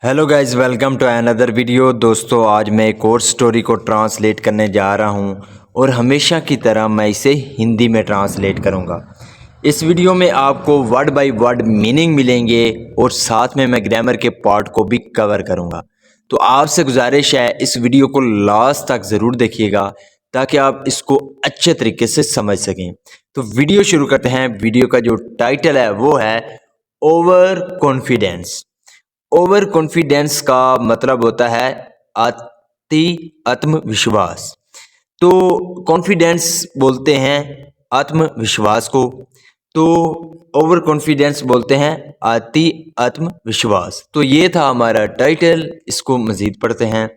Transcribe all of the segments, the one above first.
Hello guys, welcome to another video. दोस्तों, आज मैं एक और स्टोरी को ट्रांसलेट करने जा रहा हूं और हमेशा की तरह मैं इसे हिंदी में ट्रांसलेट करूंगा। इस वीडियो में आपको वर्ड बाय वर्ड मीनिंग मिलेंगे और साथ में मैं ग्रामर के पार्ट को भी कवर करूंगा। तो आपसे गुजारिश है, इस वीडियो को लास्ट तक ज़रूर देखिएगा ताकि आप इसको अच्छे तरीके से समझ सकें। तो वीडियो शुरू करते हैं। वीडियो का जो टाइटल है वो है ओवर कॉन्फिडेंस। ओवर कॉन्फिडेंस का मतलब होता है अति आत्मविश्वास। तो कॉन्फिडेंस बोलते हैं आत्मविश्वास को, तो ओवर कॉन्फिडेंस बोलते हैं अति आत्मविश्वास। तो ये था हमारा टाइटल। इसको मजीद पढ़ते हैं।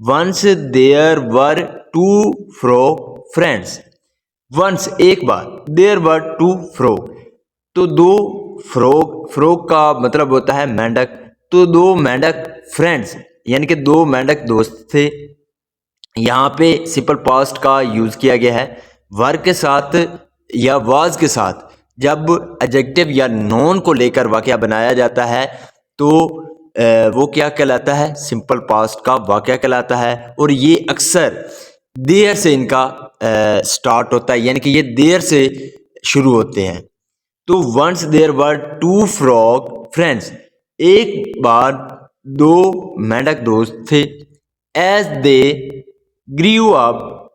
Once there were two friends. Once एक बार, देयर वर टू फ्रॉग, तो दो फ्रॉग। फ्रॉग का मतलब होता है मेंढक। तो दो मेंढक फ्रेंड्स यानी कि दो मेंढक दोस्त थे। यहाँ पे सिंपल पास्ट का यूज किया गया है वर के साथ या वाज के साथ। जब एडजेक्टिव या नोन को लेकर वाकया बनाया जाता है तो वो क्या कहलाता है? सिंपल पास्ट का वाकया कहलाता है। और ये अक्सर देयर से इनका स्टार्ट होता है, यानी कि ये देयर से शुरू होते हैं। तो once there were two frog friends, एक बार दो मेंढक दोस्त थे। As they grew up,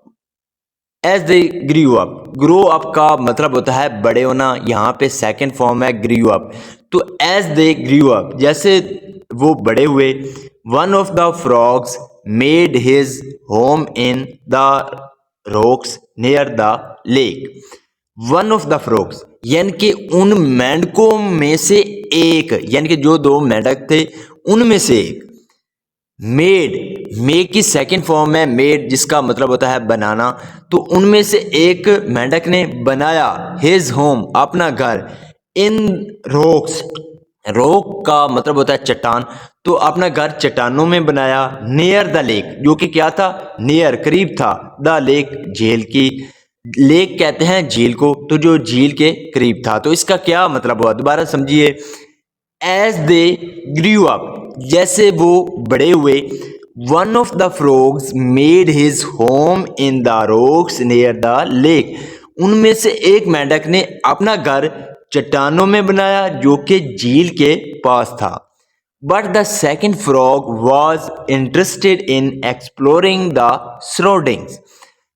as they grew up, grow up का मतलब होता है बड़े होना। यहाँ पे सेकंड फॉर्म है ग्रीव अप। तो एज दे ग्रीव अप, जैसे वो बड़े हुए। One of the frogs made his home in the rocks near the lake. One of the frogs यानी कि उन मेंढकों में से एक, यानी कि जो दो मेंढक थे उनमें से एक। मेड, मेड की सेकंड फॉर्म है मेड, जिसका मतलब होता है बनाना। तो उनमें से एक मेंढक ने बनाया हिज होम, अपना घर। इन रॉक्स, रॉक का मतलब होता है चट्टान। तो अपना घर चट्टानों में बनाया। नियर द लेक, जो कि क्या था? नियर, करीब था। द लेक, झील की। लेक कहते हैं झील को, तो जो झील के करीब था। तो इसका क्या मतलब हुआ? दोबारा समझिए। एज दे ग्रीव अप, जैसे वो बड़े हुए। One of the frogs made his home in the rocks near the lake, उनमें से एक मेंढक ने अपना घर चट्टानों में बनाया जो कि झील के पास था। But the second frog was interested in exploring the surroundings.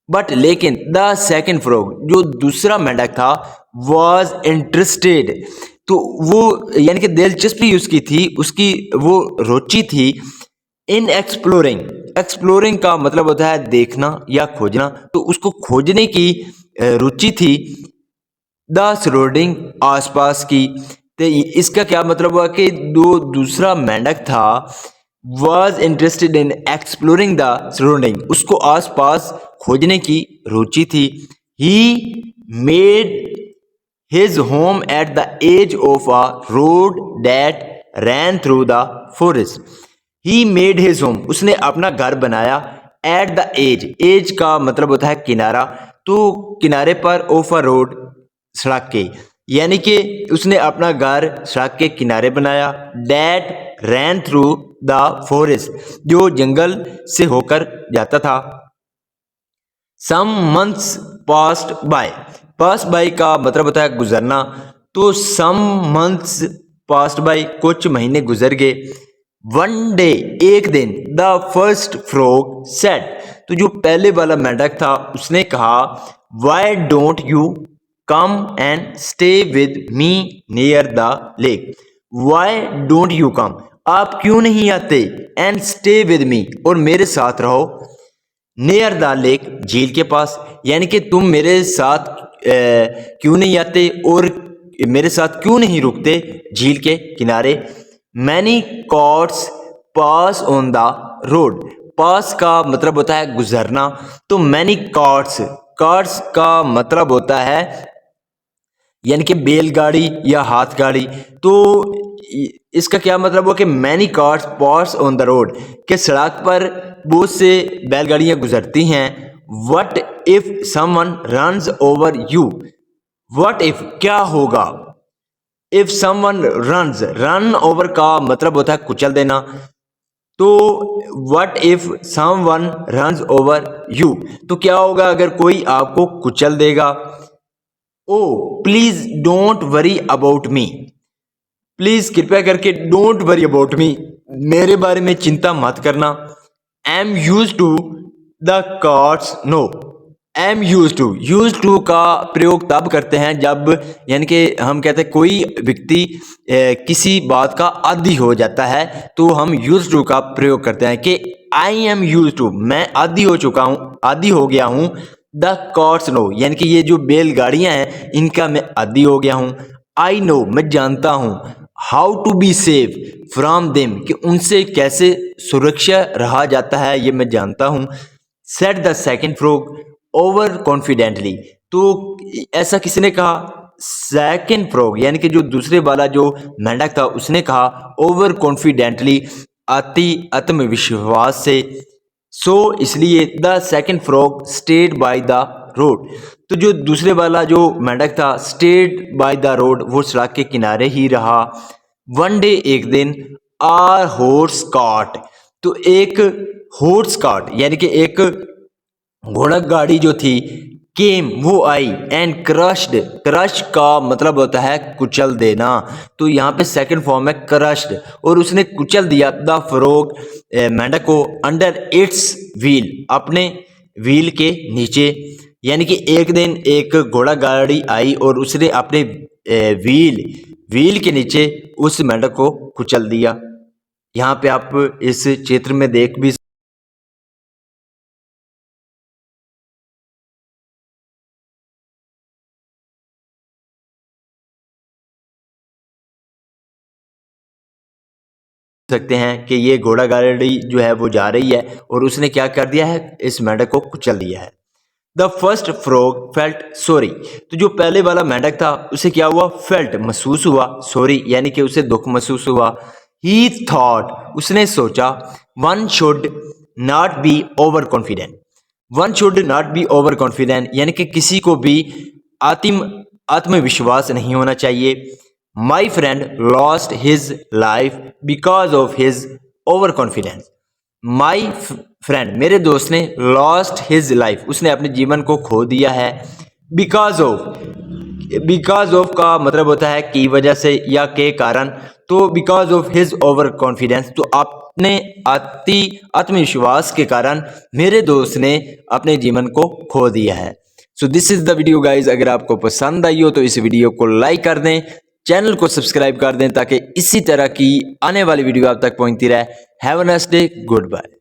But लेकिन द सेकेंड फ्रॉग, जो दूसरा मेंढक था, वॉज इंटरेस्टेड, तो वो यानी कि दिलचस्पी उसकी थी, उसकी वो रुचि थी। इन एक्सप्लोरिंग, एक्सप्लोरिंग का मतलब होता है देखना या खोजना। तो उसको खोजने की रुचि थी। द सराउंडिंग, आसपास की। तो इसका क्या मतलब हुआ कि दो दूसरा मेंढक था, was interested in exploring the surrounding, उसको आसपास खोजने की रुचि थी। He made his home at the edge of a road that ran through the forest. He made his home, उसने अपना घर बनाया। एट द एज, एज का मतलब होता है किनारा। तो किनारे पर, ऑफ अ रोड, सड़क के, यानी कि उसने अपना घर सड़क के किनारे बनाया। That ran through the forest, जो जंगल से होकर जाता था। Some months passed by, pass by का मतलब होता है गुजरना। तो सम मंथ्स पास्ट बाय, कुछ महीने गुजर गए। वन डे, एक दिन। द फर्स्ट फ्रॉग सेड, तो जो पहले वाला मेंढक था उसने कहा, why don't you come and stay with me near the lake. Why don't you come, आप क्यों नहीं आते? एंड स्टे विद मी, और मेरे साथ रहो। नियर द लेक, झील के पास, यानी कि तुम मेरे साथ क्यों नहीं आते और मेरे साथ क्यों नहीं रुकते झील के किनारे। Many carts pass on the road, pass का मतलब होता है गुजरना। तो मैनी कार्ट्स, कार्ट्स का मतलब होता है यानी कि बैलगाड़ी या हाथ गाड़ी। तो इसका क्या मतलब हुआ कि many cars pass on the road, के सड़क पर बहुत से बैलगाड़ियां गुजरती हैं। What if someone runs over you, what if क्या होगा, if someone runs, run over का मतलब होता है कुचल देना। तो what if someone runs over you, तो क्या होगा अगर कोई आपको कुचल देगा। Oh please don't worry about me, please कृपया करके डोंट वरी अबाउट मी, मेरे बारे में चिंता मत करना। Am used to the cars know, am used to का प्रयोग तब करते हैं जब यानी कि हम कहते हैं कोई व्यक्ति किसी बात का आदी हो जाता है, तो हम यूज टू का प्रयोग करते हैं कि आई एम यूज टू, मैं आदी हो चुका हूँ, आदी हो गया हूँ। द कार्ड्स नो, यानी कि ये जो बैलगाड़ियाँ हैं इनका मैं आदी हो गया हूँ। आई नो, मैं जानता हूँ। How to be safe from them, कि उनसे कैसे सुरक्षा रहा जाता है ये मैं जानता हूँ। Set the second frog over confidently, तो ऐसा किसने कहा, सेकेंड फ्रॉग यानी कि जो दूसरे वाला जो मेंढक था उसने कहा ओवर कॉन्फिडेंटली, अति आत्मविश्वास से। सो इसलिए the second frog stayed by the road, तो जो दूसरे वाला जो मेंढक था स्टेड बाय द रोड, वो सड़क के किनारे ही रहा। वन डे, एक दिन, आर हॉर्स कार्ट, तो एक हॉर्स कार्ट यानी कि एक घोड़ा गाड़ी जो थी, केम वो आई, एंड क्रश्ड, क्रश का मतलब होता है कुचल देना, तो यहाँ पे सेकंड फॉर्म है क्रश्ड, और उसने कुचल दिया द फ्रॉग मेंढक को अंडर इट्स व्हील, अपने व्हील के नीचे। यानी कि एक दिन एक घोड़ा गाड़ी आई और उसने अपने व्हील के नीचे उस मेंढक को कुचल दिया। यहाँ पे आप इस चित्र में देख भी सकते हैं कि ये घोड़ा गाड़ी जो है वो जा रही है और उसने क्या कर दिया है, इस मेंढक को कुचल दिया है। The first frog felt sorry, तो जो पहले वाला मेंढक था उसे क्या हुआ, फेल्ट महसूस हुआ, सॉरी यानी कि उसे दुख महसूस हुआ। ही थॉट, उसने सोचा, one should not be over confident, one should not be over confident यानी कि किसी को भी आत्मविश्वास नहीं होना चाहिए। My friend lost his life because of his over confidence, my friend मेरे दोस्त ने लॉस्ट हिज लाइफ, उसने अपने जीवन को खो दिया है। बिकॉज ऑफ का मतलब होता है की वजह से या के कारण, तो because of his over confidence, तो अपने आत्मविश्वास के कारण मेरे दोस्त ने अपने जीवन को खो दिया है। So this is the video guys, अगर आपको पसंद आई हो तो इस वीडियो को लाइक कर दें, चैनल को सब्सक्राइब कर दें ताकि इसी तरह की आने वाली वीडियो आप तक पहुंचती रहे। Have a nice day, good bye.